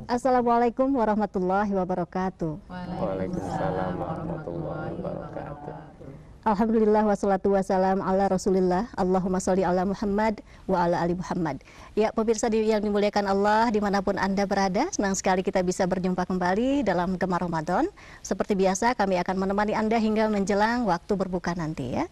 Assalamualaikum warahmatullahi wabarakatuh. Waalaikumsalam warahmatullahi wabarakatuh. Alhamdulillah wassalatu wassalam ala rasulillah. Allahumma sholli ala Muhammad wa ala ali Muhammad. Ya pemirsa yang dimuliakan Allah dimanapun Anda berada, senang sekali kita bisa berjumpa kembali dalam Gemar Ramadan. Seperti biasa kami akan menemani Anda hingga menjelang waktu berbuka nanti ya.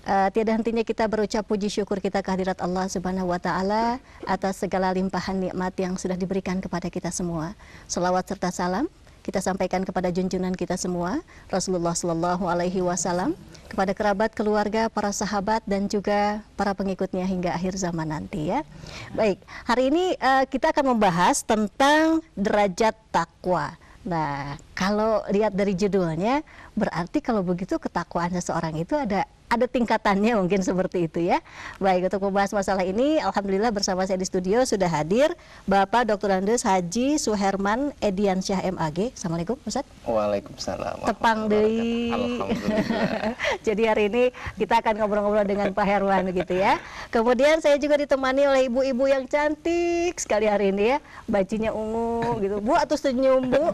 Tiada hentinya kita berucap puji syukur kita kehadirat Allah Subhanahu wa Ta'ala atas segala limpahan nikmat yang sudah diberikan kepada kita semua. Selawat serta salam kita sampaikan kepada junjungan kita semua, Rasulullah Sallallahu Alaihi Wasallam, kepada kerabat, keluarga, para sahabat, dan juga para pengikutnya hingga akhir zaman nanti ya. Baik, hari ini kita akan membahas tentang derajat takwa. Nah, kalau lihat dari judulnya, berarti kalau begitu ketakwaan seseorang itu ada tingkatannya mungkin seperti itu ya. Baik, untuk membahas masalah ini, alhamdulillah bersama saya di studio sudah hadir Bapak Dr. Andes Haji Suherman Ediansyah MAG. Assalamualaikum Ustaz. Waalaikumsalam. Tepang deui. Alhamdulillah. Jadi hari ini kita akan ngobrol-ngobrol dengan Pak Herwan gitu ya. Kemudian saya juga ditemani oleh ibu-ibu yang cantik sekali hari ini ya. Bajunya ungu gitu. Bu atau senyum Bu.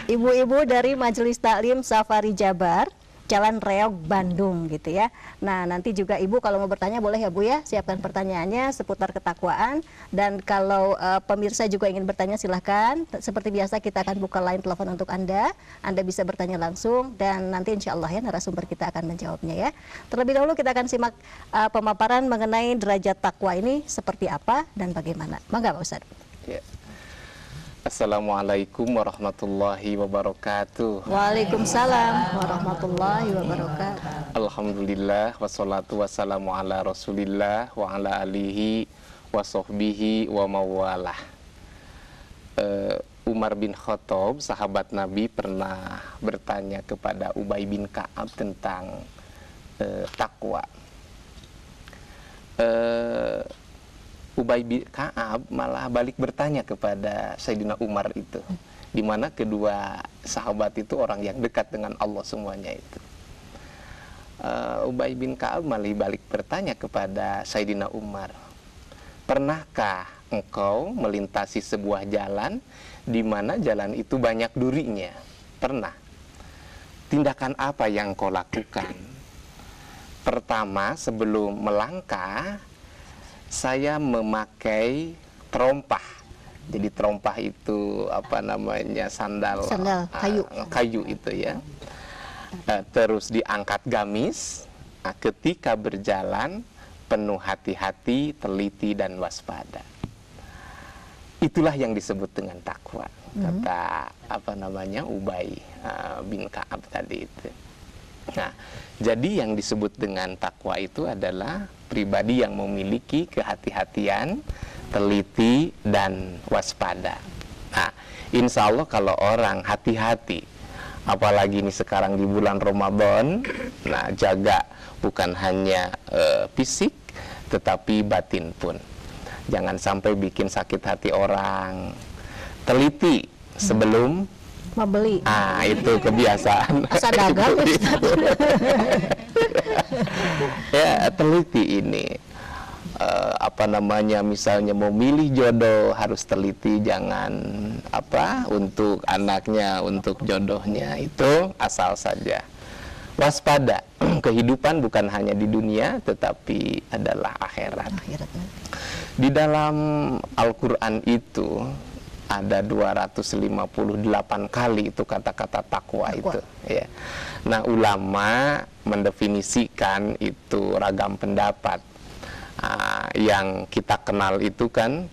Ibu-ibu dari Majelis Taklim Safari Jabar, Jalan Reog, Bandung gitu ya. Nah nanti juga Ibu kalau mau bertanya boleh ya Bu ya, siapkan pertanyaannya seputar ketakwaan. Dan kalau pemirsa juga ingin bertanya silahkan. Seperti biasa kita akan buka line telepon untuk Anda bisa bertanya langsung dan nanti insya Allah ya narasumber kita akan menjawabnya ya. Terlebih dahulu kita akan simak pemaparan mengenai derajat takwa ini seperti apa dan bagaimana. Mangga Pak Ustadz. Ya. Assalamualaikum warahmatullahi wabarakatuh. Waalaikumsalam warahmatullahi wabarakatuh. Alhamdulillah wassalatu wassalamu ala rasulillah wa ala alihi wa sahbihi wa mawalah. Umar bin Khattab, sahabat Nabi, pernah bertanya kepada Ubay bin Ka'ab tentang takwa. Ubay bin Ka'ab malah balik bertanya kepada Sayyidina Umar itu, di mana kedua sahabat itu orang yang dekat dengan Allah semuanya itu. Ubay bin Ka'ab malah balik bertanya kepada Sayyidina Umar, pernahkah engkau melintasi sebuah jalan di mana jalan itu banyak durinya? Pernah. Tindakan apa yang kau lakukan? Pertama, sebelum melangkah, saya memakai terompah. Jadi terompah itu apa namanya, sandal kayu itu ya. Terus diangkat gamis. Ketika berjalan penuh hati-hati, teliti dan waspada. Itulah yang disebut dengan takwa. Kata apa namanya Ubay bin Ka'ab tadi itu. Nah, jadi yang disebut dengan takwa itu adalah pribadi yang memiliki kehati-hatian, teliti, dan waspada. Nah, insya Allah kalau orang hati-hati, apalagi ini sekarang di bulan Ramadan, nah jaga bukan hanya fisik, tetapi batin pun. Jangan sampai bikin sakit hati orang. Teliti sebelum membeli. Itu kebiasaan. Asa dagang Ya, teliti ini. Apa namanya, misalnya mau milih jodoh harus teliti, jangan untuk anaknya, untuk jodohnya itu asal saja. Waspada, kehidupan bukan hanya di dunia tetapi adalah akhirat. Di dalam Al-Quran itu ada 258 kali itu kata-kata takwa itu ya. Nah, ulama mendefinisikan itu ragam pendapat. Yang kita kenal itu kan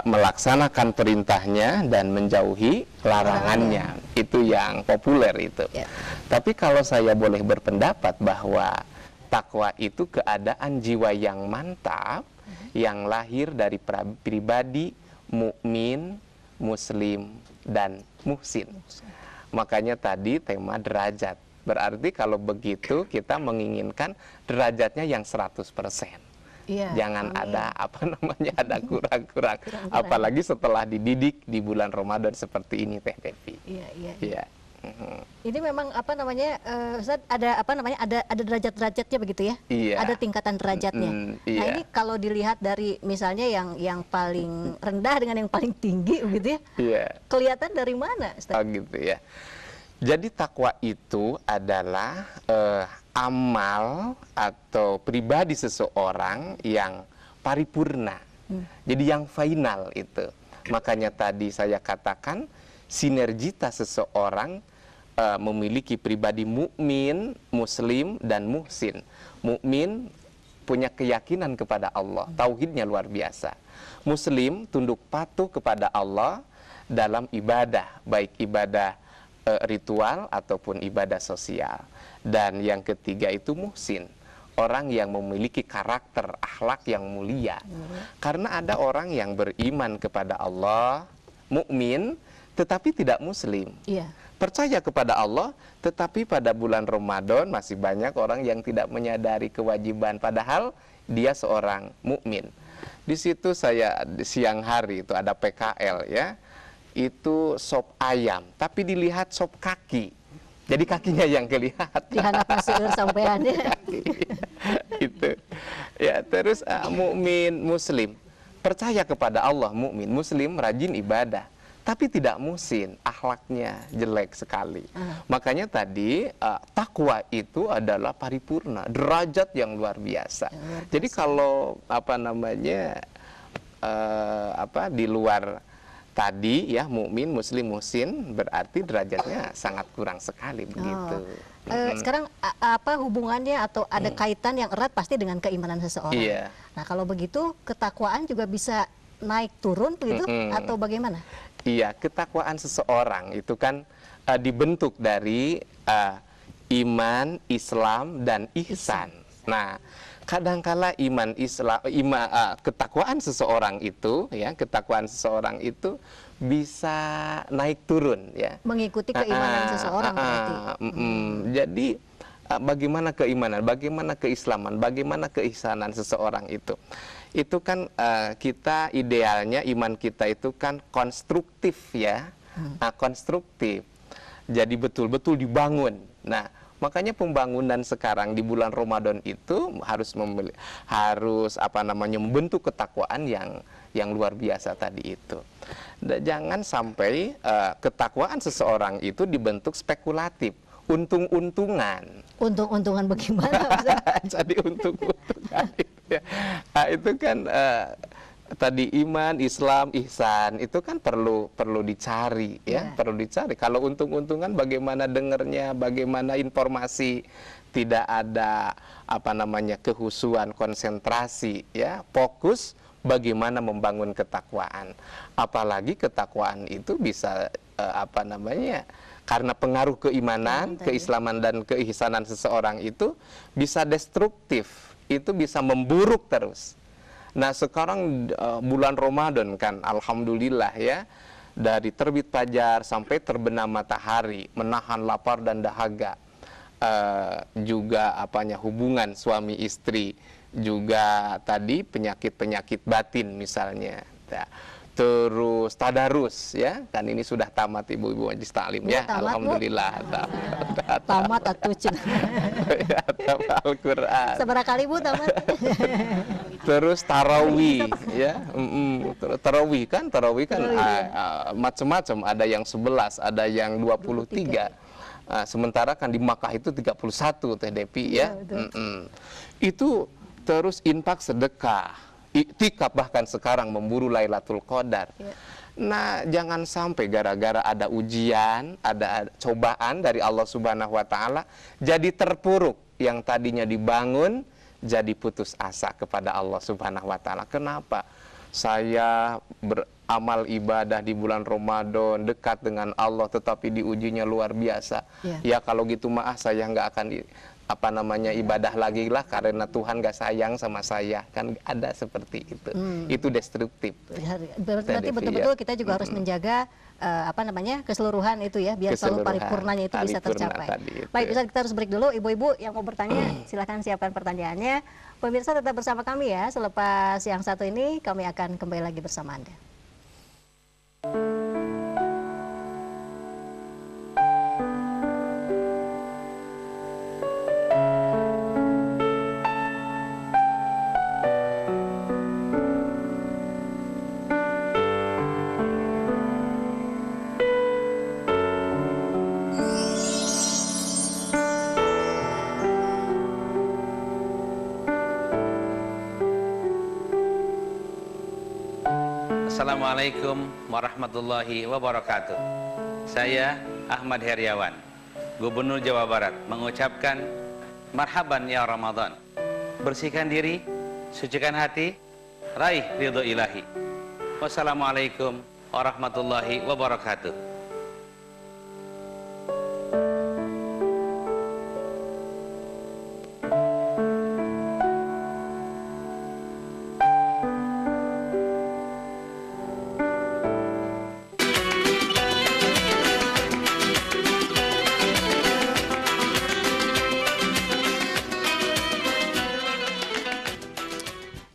melaksanakan perintahnya dan menjauhi larangannya. Itu yang populer itu. Tapi kalau saya boleh berpendapat bahwa takwa itu keadaan jiwa yang mantap, yang lahir dari pribadi mukmin, muslim, dan muhsin. Makanya tadi tema derajat. Berarti kalau begitu kita menginginkan derajatnya yang 100%. Jangan ada ada kurang-kurang. Apalagi setelah dididik di bulan Ramadan seperti ini Teh Devi. Iya. Ini memang apa namanya, Ustaz, ada apa namanya, ada derajat-derajatnya begitu ya? Iya. Ada tingkatan derajatnya. Nah Iya. ini kalau dilihat dari misalnya yang paling rendah dengan yang paling tinggi begitu ya, Iya. kelihatan dari mana, Ustaz? Oh gitu ya. Jadi takwa itu adalah amal atau pribadi seseorang yang paripurna. Jadi yang final itu. Makanya tadi saya katakan sinergitas seseorang memiliki pribadi mukmin, muslim, dan muhsin. Mukmin punya keyakinan kepada Allah, tauhidnya luar biasa. Muslim tunduk patuh kepada Allah dalam ibadah, baik ibadah ritual ataupun ibadah sosial. Dan yang ketiga itu muhsin, orang yang memiliki karakter akhlak yang mulia. Karena ada orang yang beriman kepada Allah, mukmin, tetapi tidak muslim. Iya. Percaya kepada Allah, tetapi pada bulan Ramadan masih banyak orang yang tidak menyadari kewajiban, padahal dia seorang mukmin. Di situ saya siang hari itu ada PKL ya, itu sop ayam, tapi dilihat sop kaki. Jadi kakinya yang kelihatan. Dihanap nasiur sampean ya. Itu. Ya, terus mukmin muslim percaya kepada Allah, mukmin muslim rajin ibadah, tapi tidak muhsin, akhlaknya jelek sekali. Makanya tadi takwa itu adalah paripurna, derajat yang luar biasa. Jadi kalau apa namanya di luar tadi ya mukmin, muslim, muhsin, berarti derajatnya sangat kurang sekali begitu. Sekarang apa hubungannya atau ada kaitan yang erat pasti dengan keimanan seseorang. Iya. Nah kalau begitu ketakwaan juga bisa naik turun begitu atau bagaimana? Iya, ketakwaan seseorang itu kan dibentuk dari iman, Islam, dan ihsan. Nah, kadangkala ketakwaan seseorang itu, ya, ketakwaan seseorang itu bisa naik turun, ya. Mengikuti keimanan seseorang berarti. Jadi bagaimana keimanan, bagaimana keislaman, bagaimana keihsanan seseorang itu kan kita idealnya iman kita itu kan konstruktif ya, konstruktif. Jadi betul-betul dibangun. Nah, makanya pembangunan sekarang di bulan Ramadan itu harus membentuk ketakwaan yang luar biasa tadi itu. Dan jangan sampai ketakwaan seseorang itu dibentuk spekulatif, untung-untungan. Untung-untungan bagaimana? Jadi untung-untungan itu, ya. Nah, itu kan tadi iman, Islam, ihsan itu kan perlu dicari ya, perlu dicari. Kalau untung-untungan bagaimana dengernya, bagaimana informasi, tidak ada kehusuan, konsentrasi ya, fokus bagaimana membangun ketakwaan. Apalagi ketakwaan itu bisa karena pengaruh keimanan, keislaman dan keihsanan seseorang itu bisa destruktif, itu bisa memburuk terus. Nah sekarang bulan Ramadan kan, alhamdulillah ya, dari terbit fajar sampai terbenam matahari, menahan lapar dan dahaga, juga hubungan suami istri, juga tadi penyakit-penyakit batin misalnya. Terus tadarus ya, kan ini sudah tamat ibu-ibu majlis taklim ya, alhamdulillah. Tamat atuh cina. Al-Qur'an. Seberapa kali Bu tamat? Terus tarawih ya, tarawih kan macam-macam, ada yang 11, ada yang 23. Sementara kan di Makkah itu 31 Teh Depi ya. Itu terus infak, sedekah, iktikaf, bahkan sekarang memburu Lailatul Qadar. Nah, jangan sampai gara-gara ada ujian, ada cobaan dari Allah Subhanahu wa taala jadi terpuruk, yang tadinya dibangun jadi putus asa kepada Allah Subhanahu wa taala. Kenapa? Saya beramal ibadah di bulan Ramadan, dekat dengan Allah, tetapi diujinya luar biasa. Ya kalau gitu saya nggak akan ibadah lagi lah, karena Tuhan gak sayang sama saya, kan ada seperti itu. Itu destruktif. Berarti betul-betul kita juga harus menjaga keseluruhan itu ya, biar selalu paripurnanya itu bisa tercapai. Baik, Ustaz, kita harus break dulu. Ibu-ibu yang mau bertanya silahkan siapkan pertanyaannya. Pemirsa tetap bersama kami ya, selepas yang satu ini kami akan kembali lagi bersama Anda. Assalamualaikum warahmatullahi wabarakatuh. Saya Ahmad Heriawan, Gubernur Jawa Barat, mengucapkan marhaban ya Ramadan. Bersihkan diri, sucikan hati, raih ridho ilahi. Wassalamualaikum warahmatullahi wabarakatuh.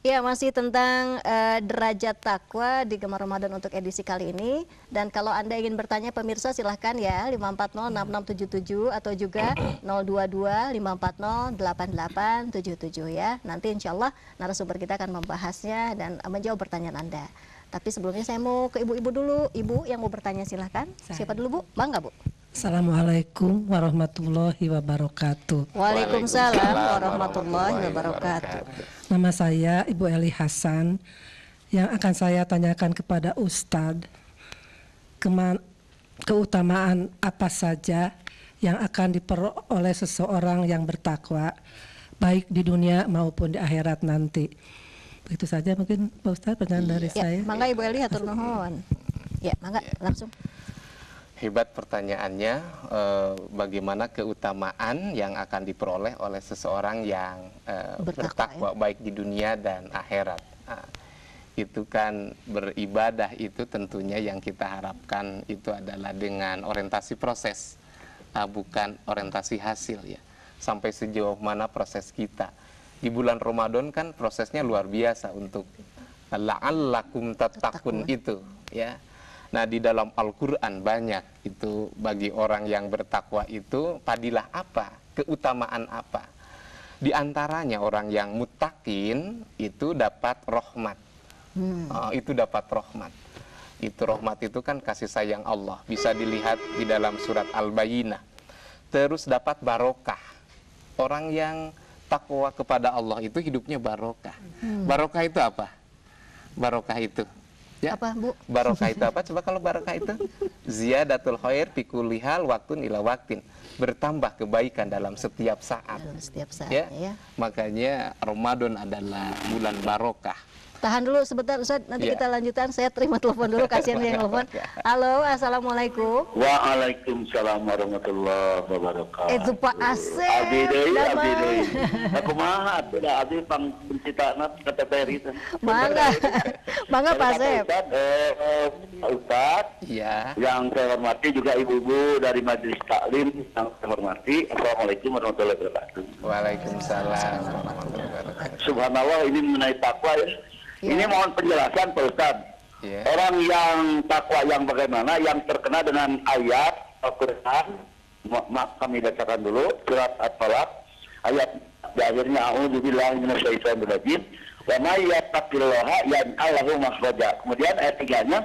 Ya, masih tentang derajat takwa di Gemar Ramadan untuk edisi kali ini. Dan kalau Anda ingin bertanya pemirsa, silahkan ya 5406677 atau juga 02254088877 ya. Nanti insya Allah narasumber kita akan membahasnya dan menjawab pertanyaan Anda. Tapi sebelumnya saya mau ke ibu-ibu dulu. Ibu yang mau bertanya silahkan. Siapa dulu Bu? Bangga Bu? Assalamualaikum warahmatullahi wabarakatuh. Waalaikumsalam warahmatullahi wabarakatuh. Nama saya Ibu Eli Hasan. Yang akan saya tanyakan kepada Ustadz, keutamaan apa saja yang akan diperoleh seseorang yang bertakwa, baik di dunia maupun di akhirat nanti. Begitu saja mungkin Pak Ustadz pertanyaan dari saya. Mangga Ibu Eli hatur nuhun. Ya, mangga langsung. Hebat pertanyaannya, bagaimana keutamaan yang akan diperoleh oleh seseorang yang bertakwa baik di dunia dan akhirat. Nah, itu kan beribadah itu tentunya yang kita harapkan itu adalah dengan orientasi proses, bukan orientasi hasil ya. Sampai sejauh mana proses kita. Di bulan Ramadan kan prosesnya luar biasa untuk la'allakum tattaqun itu ya. Nah, di dalam Al-Quran banyak itu bagi orang yang bertakwa itu padilah apa, keutamaan apa. Di antaranya orang yang muttaqin itu dapat rahmat. Itu dapat rahmat. Itu rahmat itu kan kasih sayang Allah. Bisa dilihat di dalam surat Al-Bayyinah. Terus dapat barokah. Orang yang takwa kepada Allah itu hidupnya barokah. Barokah itu apa? Barokah itu ya. Apa Bu? Barokah itu apa? Coba kalau barokah itu ziyadatul khair fi kulli hal waktun ila waktin. Bertambah kebaikan dalam setiap saat. Dalam setiap saat Ya. ya. Makanya Ramadan adalah bulan barokah. Tahan dulu sebentar Ustaz, nanti Ya. kita lanjutkan. Saya terima telepon dulu, kasihan yang telepon. Halo, Assalamualaikum. Waalaikumsalam warahmatullahi wabarakatuh. Itu Pak Asep. Abdi deui, Damai. abdi deui. Aku mah atuh abdi pang penciptana kata Peri. Mangga. Mangga Pak Asep. Ustaz, Ya. yang saya hormati juga ibu-ibu dari Majelis Taklim yang saya hormati. Assalamualaikum warahmatullahi wabarakatuh. Waalaikumsalam warahmatullahi wabarakatuh. Subhanallah, ini mengenai takwa ya. Ya. Ini mohon penjelasan Pak Ustaz. Ya. Orang yang takwa yang bagaimana, yang terkena dengan ayat Al-Quran, kami bacakan dulu surat At-Talaq ayat di akhirnya a'udzubillahi minasyaitonir rajim wa may yattaqillaha yaj'al lahu makhraja. Kemudian ayat 3-nya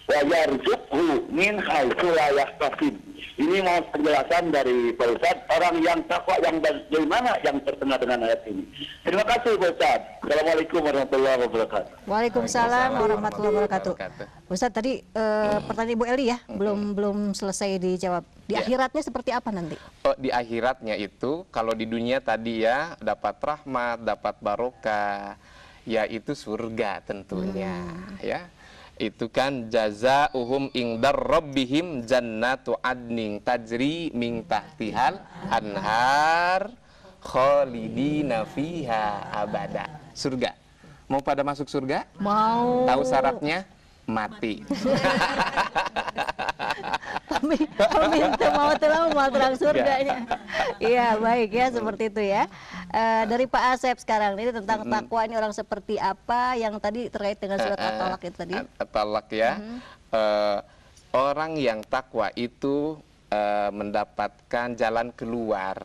wa yarzuqhu min haitsu la yahtasib. Ini mohon penjelasan dari Pak Ustaz, orang yang takwa yang bagaimana yang terkena dengan ayat ini. Terima kasih Pak Ustaz. Assalamualaikum warahmatullahi wabarakatuh. Waalaikumsalam warahmatullahi wabarakatuh. Ustaz tadi pertanyaan Ibu Eli ya, belum selesai dijawab. Di Ya. akhiratnya seperti apa nanti? Oh, di akhiratnya itu kalau di dunia tadi ya dapat rahmat, dapat barokah, yaitu surga tentunya ya. Itu kan jazaohum indar rabbihim jannatu adnin tajri min tahtihal anhar khalidina fiha abada. Surga. Mau pada masuk surga? Mau. Tahu syaratnya? Mati. Peminta mau terang surganya. Iya, baik ya, seperti itu ya. Dari Pak Asep sekarang ini tentang takwa ini orang seperti apa yang tadi terkait dengan surat At-Talaq itu tadi. At-Talaq ya. Orang yang takwa itu mendapatkan jalan keluar,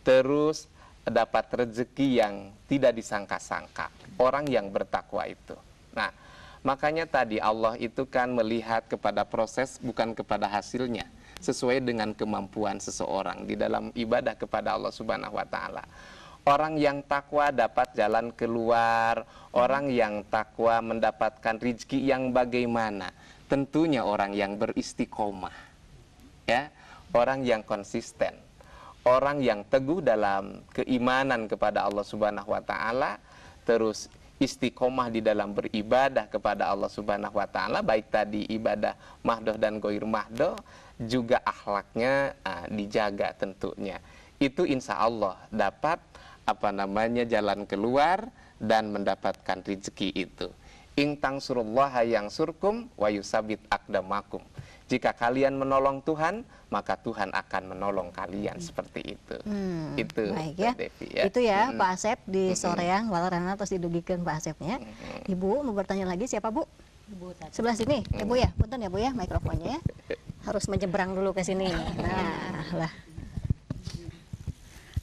terus dapat rezeki yang tidak disangka-sangka. Orang yang bertakwa itu. Nah, makanya tadi Allah itu kan melihat kepada proses bukan kepada hasilnya, sesuai dengan kemampuan seseorang di dalam ibadah kepada Allah Subhanahu wa taala. Orang yang takwa dapat jalan keluar, orang yang takwa mendapatkan rizki yang bagaimana? Tentunya orang yang beristiqomah, ya, orang yang konsisten, orang yang teguh dalam keimanan kepada Allah Subhanahu wa taala, terus istiqomah di dalam beribadah kepada Allah Subhanahu wa taala, baik tadi ibadah mahdoh dan goir mahdoh, juga akhlaknya dijaga tentunya. Itu insya Allah dapat jalan keluar dan mendapatkan rezeki itu. In tangsurullaha yang surkum wa yusabit akdamakum. Jika kalian menolong Tuhan, maka Tuhan akan menolong kalian, seperti itu. Itu baik ya. Devi, ya. Itu ya Pak Asep di Soreang Walarana, terus didugikan Pak Asepnya. Ibu mau bertanya lagi, siapa Bu? Sebelah sini ya Bu ya. Punten ya Bu ya, mikrofonnya ya. Harus menyeberang dulu ke sini. Nah lah.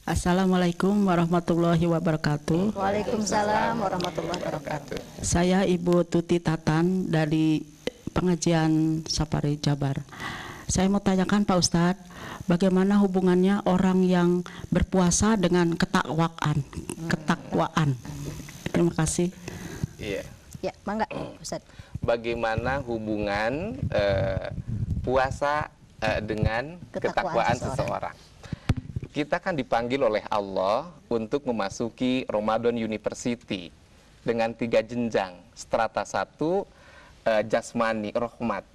Assalamualaikum warahmatullahi wabarakatuh. Waalaikumsalam warahmatullahi wabarakatuh. Saya Ibu Tuti Tatan dari pengajian Sapari Jabar. Saya mau tanyakan Pak Ustadz, bagaimana hubungannya orang yang berpuasa dengan ketakwaan? Terima kasih. Iya. Ya, mangga Ustadz. Bagaimana hubungan puasa dengan ketakwaan seseorang? Kita kan dipanggil oleh Allah untuk memasuki Ramadan University dengan 3 jenjang. Strata 1 jasmani, rahmat.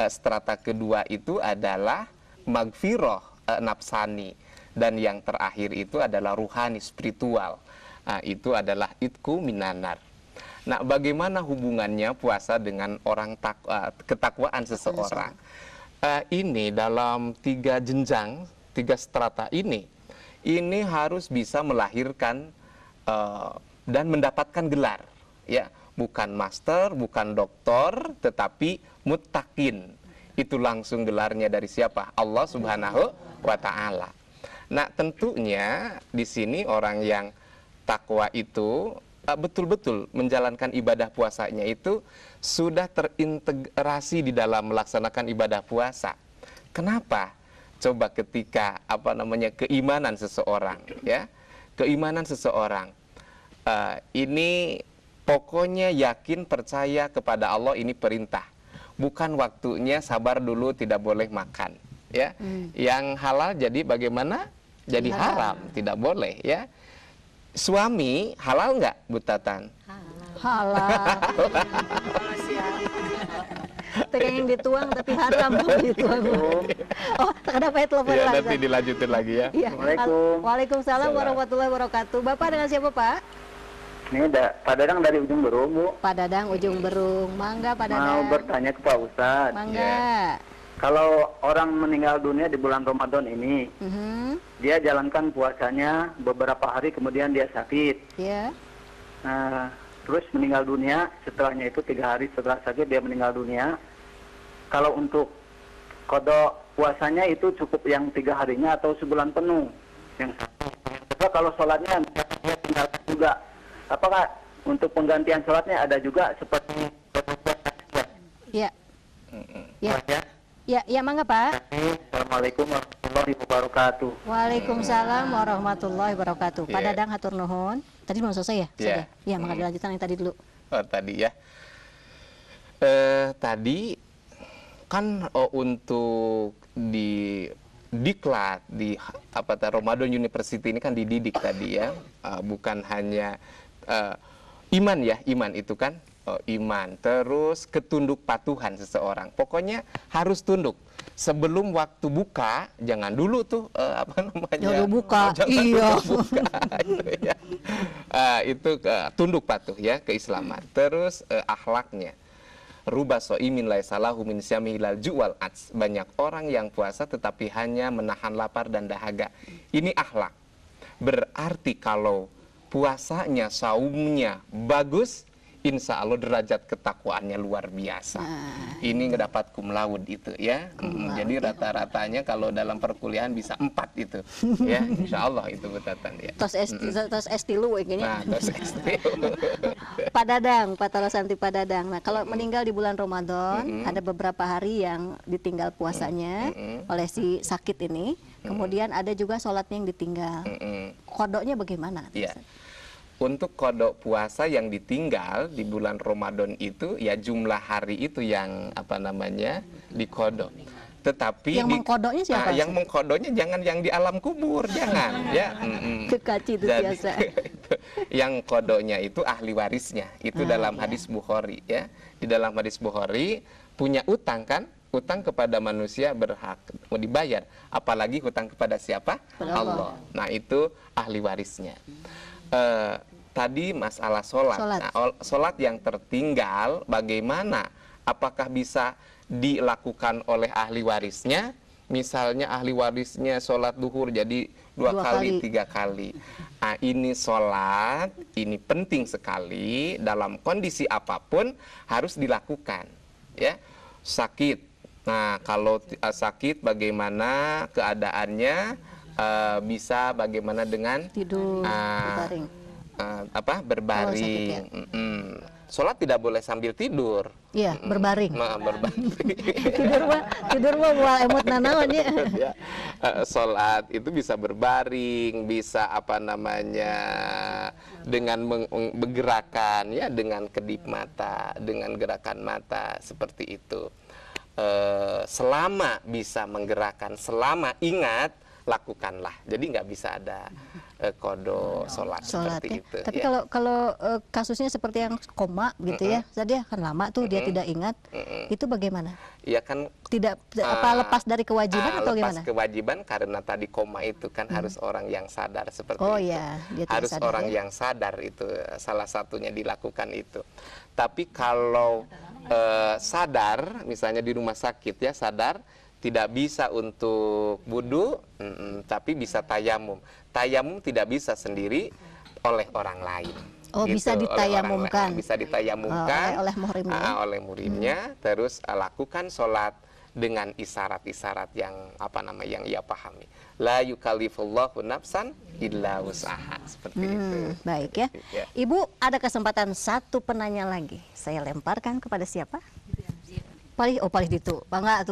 Strata kedua itu adalah magfirah, nafsani. Dan yang terakhir itu adalah ruhani, spiritual. Itu adalah itku minanar. Nah, bagaimana hubungannya puasa dengan orang ketakwaan seseorang? Ini dalam 3 jenjang, 3 strata ini harus bisa melahirkan dan mendapatkan gelar, ya, bukan master, bukan doktor, tetapi muttaqin. Itu langsung gelarnya dari siapa? Allah Subhanahu wa taala. Nah, tentunya di sini orang yang takwa itu betul-betul menjalankan ibadah puasanya itu sudah terintegrasi di dalam melaksanakan ibadah puasa. Kenapa? Coba ketika keimanan seseorang, ya, keimanan seseorang ini pokoknya yakin percaya kepada Allah, ini perintah, bukan waktunya sabar dulu, tidak boleh makan, ya. Yang halal jadi bagaimana? Jadi haram, tidak boleh, ya. Suami halal nggak, Bu Tatan? Halal. Pengen yang dituang tapi haram dituang. Oh, kenapa ya telepon Ya, lagi? nanti dilanjutin lagi ya. Iya. Assalamualaikum. Waalaikumsalam warahmatullahi wabarakatuh. Bapak dengan siapa Pak? Ini Pak Dadang dari Ujung Berung, Bu. Pak Dadang Ujung Berung. Mangga Pak Dadang. Mau bertanya ke Pak Ustadz. Mangga. Kalau orang meninggal dunia di bulan Ramadan ini, dia jalankan puasanya beberapa hari, kemudian dia sakit. Ya. Nah, terus meninggal dunia, setelahnya itu 3 hari setelah sakit dia meninggal dunia. Kalau untuk kodok puasanya itu cukup yang 3 harinya atau sebulan penuh? Yang kedua, kalau sholatnya dia tinggalkan juga, apakah untuk penggantian sholatnya ada juga seperti Ya. Ya. Ya, mangga Pak. Assalamualaikum warahmatullahi wabarakatuh. Waalaikumsalam warahmatullahi wabarakatuh. Pak Dadang hatur nuhun. Tadi belum selesai ya? Iya. Sudah. Ya, mangga dilanjutkan yang tadi dulu. Tadi ya. Tadi kan untuk di diklat di Ramadan University ini kan dididik tadi ya, bukan hanya iman ya, iman itu kan iman, terus ketunduk patuhan seseorang, pokoknya harus tunduk sebelum waktu buka, jangan dulu tuh Jangan buka, jangan iya. dulu buka, itu ya. Itu tunduk patuh ya, keislaman. Terus akhlaknya, ruba so'imin laisalahu min syamihi lal ju'wal ats. Banyak orang yang puasa tetapi hanya menahan lapar dan dahaga. Ini akhlak. Berarti kalau puasanya, saumnya bagus, insya Allah derajat ketakwaannya luar biasa. Ini ngedapat cum laude itu ya. Jadi rata-ratanya kalau dalam perkuliahan bisa 4 itu, ya insya Allah itu betatan ya. Tos estilu ini. Nah, tos Padadang, Patala Santi Padadang. Nah, kalau meninggal di bulan Ramadan, ada beberapa hari yang ditinggal puasanya oleh si sakit ini. Kemudian ada juga sholatnya yang ditinggal. Kodoknya bagaimana? Ya. Untuk kodok puasa yang ditinggal di bulan Ramadan itu ya jumlah hari itu yang apa namanya dikodok. Tetapi yang mengkodoknya siapa? Yang mengkodoknya jangan yang di alam kubur, jangan ya. Kekaci itu Jadi, biasa. Yang kodoknya itu ahli warisnya. Itu dalam hadis Bukhari ya. Di dalam hadis Bukhari punya utang kan? Hutang kepada manusia berhak dibayar, apalagi hutang kepada siapa? Allah. Nah, itu ahli warisnya. Tadi masalah sholat. Nah, sholat yang tertinggal bagaimana? Apakah bisa dilakukan oleh ahli warisnya? Misalnya ahli warisnya sholat duhur jadi 2 kali, 3 kali. Nah, ini sholat, ini penting sekali dalam kondisi apapun harus dilakukan. Ya, sakit. Nah, kalau sakit bagaimana keadaannya? Bisa bagaimana dengan tidur, berbaring. Berbaring. Sholat tidak boleh sambil tidur. Iya, berbaring. Berbaring. tidur mah moal emot nanaon ya. Sholat itu bisa berbaring, bisa dengan bergerakan ya, dengan kedip mata, dengan gerakan mata seperti itu. Selama bisa menggerakkan, selama ingat, lakukanlah. Jadi nggak bisa ada kodok sholat seperti ya. itu. Tapi ya. kalau kasusnya seperti yang koma gitu ya, tadi akan lama tuh dia tidak ingat, itu bagaimana? Iya kan. Tidak lepas dari kewajiban atau gimana? Lepas kewajiban karena tadi koma itu kan harus orang yang sadar seperti itu. Oh iya, dia harus sadar, orang yang sadar itu salah satunya dilakukan itu. Tapi kalau sadar, misalnya di rumah sakit ya sadar. Tidak bisa untuk wudu, tapi bisa tayamum. Tayamum tidak bisa sendiri oleh orang lain. Oh, gitu, bisa ditayamumkan. Bisa ditayamumkan oleh muhrimnya. Oleh muhrimnya, terus lakukan sholat dengan isyarat-isyarat yang yang ia pahami. La yukallifullahu nafsan illa wus'aha. Seperti itu. Baik ya. Ibu, ada kesempatan satu penanya lagi. Saya lemparkan kepada siapa? Palih itu. Bangga tuh.